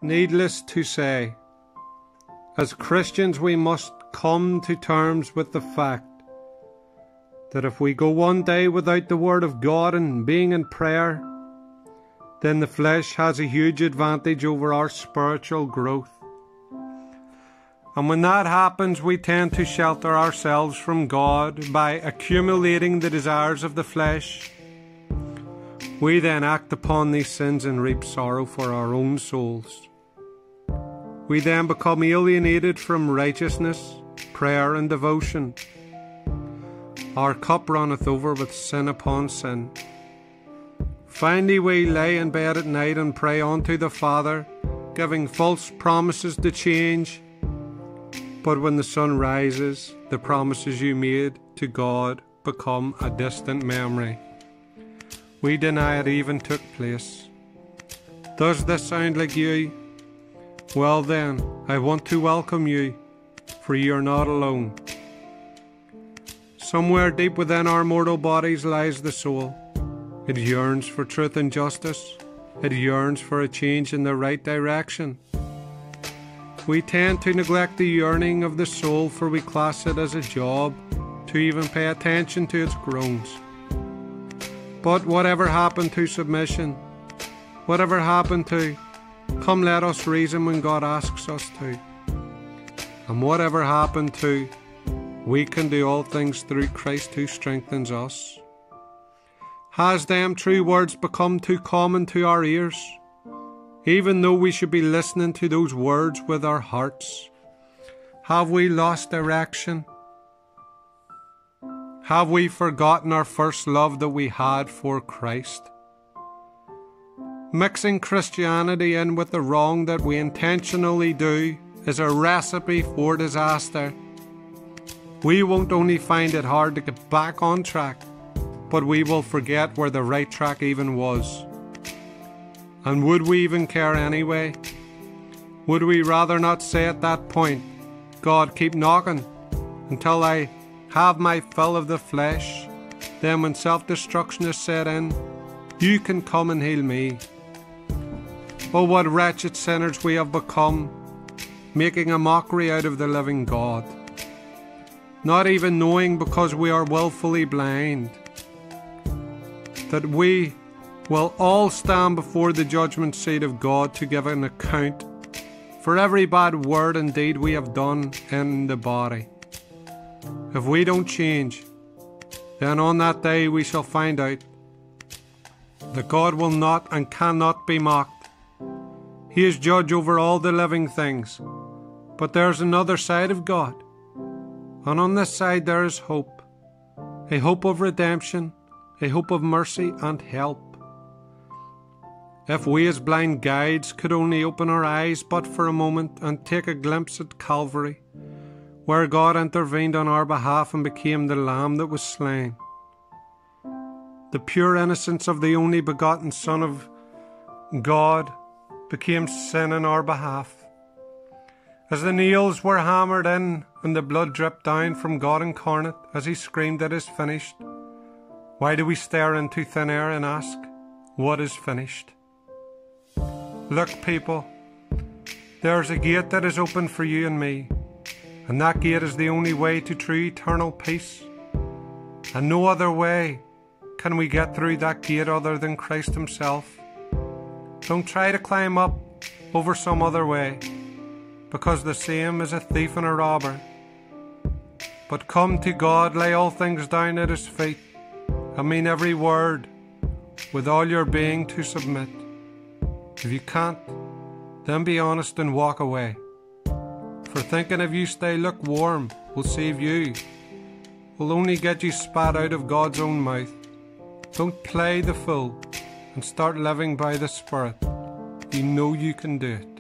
Needless to say, as Christians we must come to terms with the fact that if we go one day without the Word of God and being in prayer, then the flesh has a huge advantage over our spiritual growth. And when that happens, we tend to shelter ourselves from God by accumulating the desires of the flesh. We then act upon these sins and reap sorrow for our own souls. We then become alienated from righteousness, prayer and devotion. Our cup runneth over with sin upon sin. Finally we lay in bed at night and pray unto the Father, giving false promises to change. But when the sun rises, the promises you made to God become a distant memory. We deny it even took place. Does this sound like you? Well then, I want to welcome you, for you are not alone. Somewhere deep within our mortal bodies lies the soul. It yearns for truth and justice. It yearns for a change in the right direction. We tend to neglect the yearning of the soul, for we class it as a job to even pay attention to its groans. But whatever happened to submission? Whatever happened to, come let us reason when God asks us to? And whatever happened to, we can do all things through Christ who strengthens us? Has them true words become too common to our ears? Even though we should be listening to those words with our hearts, have we lost direction? Have we forgotten our first love that we had for Christ? Mixing Christianity in with the wrong that we intentionally do is a recipe for disaster. We won't only find it hard to get back on track, but we will forget where the right track even was. And would we even care anyway? Would we rather not say at that point, God, keep knocking until I have my fill of the flesh? Then when self-destruction is set in, you can come and heal me. Oh, what wretched sinners we have become, making a mockery out of the living God, not even knowing because we are willfully blind that we will all stand before the judgment seat of God to give an account for every bad word and deed we have done in the body. If we don't change, then on that day we shall find out that God will not and cannot be mocked. He is judge over all the living things. But there's another side of God, and on this side there is hope, a hope of redemption, a hope of mercy and help. If we as blind guides could only open our eyes but for a moment and take a glimpse at Calvary, where God intervened on our behalf and became the Lamb that was slain. The pure innocence of the only begotten Son of God became sin in our behalf. As the nails were hammered in and the blood dripped down from God incarnate as he screamed, "It is finished," why do we stare into thin air and ask, what is finished? Look, people, there's a gate that is open for you and me, and that gate is the only way to true eternal peace. And no other way can we get through that gate other than Christ himself. Don't try to climb up over some other way, because the same is a thief and a robber. But come to God, lay all things down at his feet, and mean every word, with all your being to submit. If you can't, then be honest and walk away. For thinking if you stay lukewarm will save you, will only get you spat out of God's own mouth. Don't play the fool and start living by the Spirit. You know you can do it.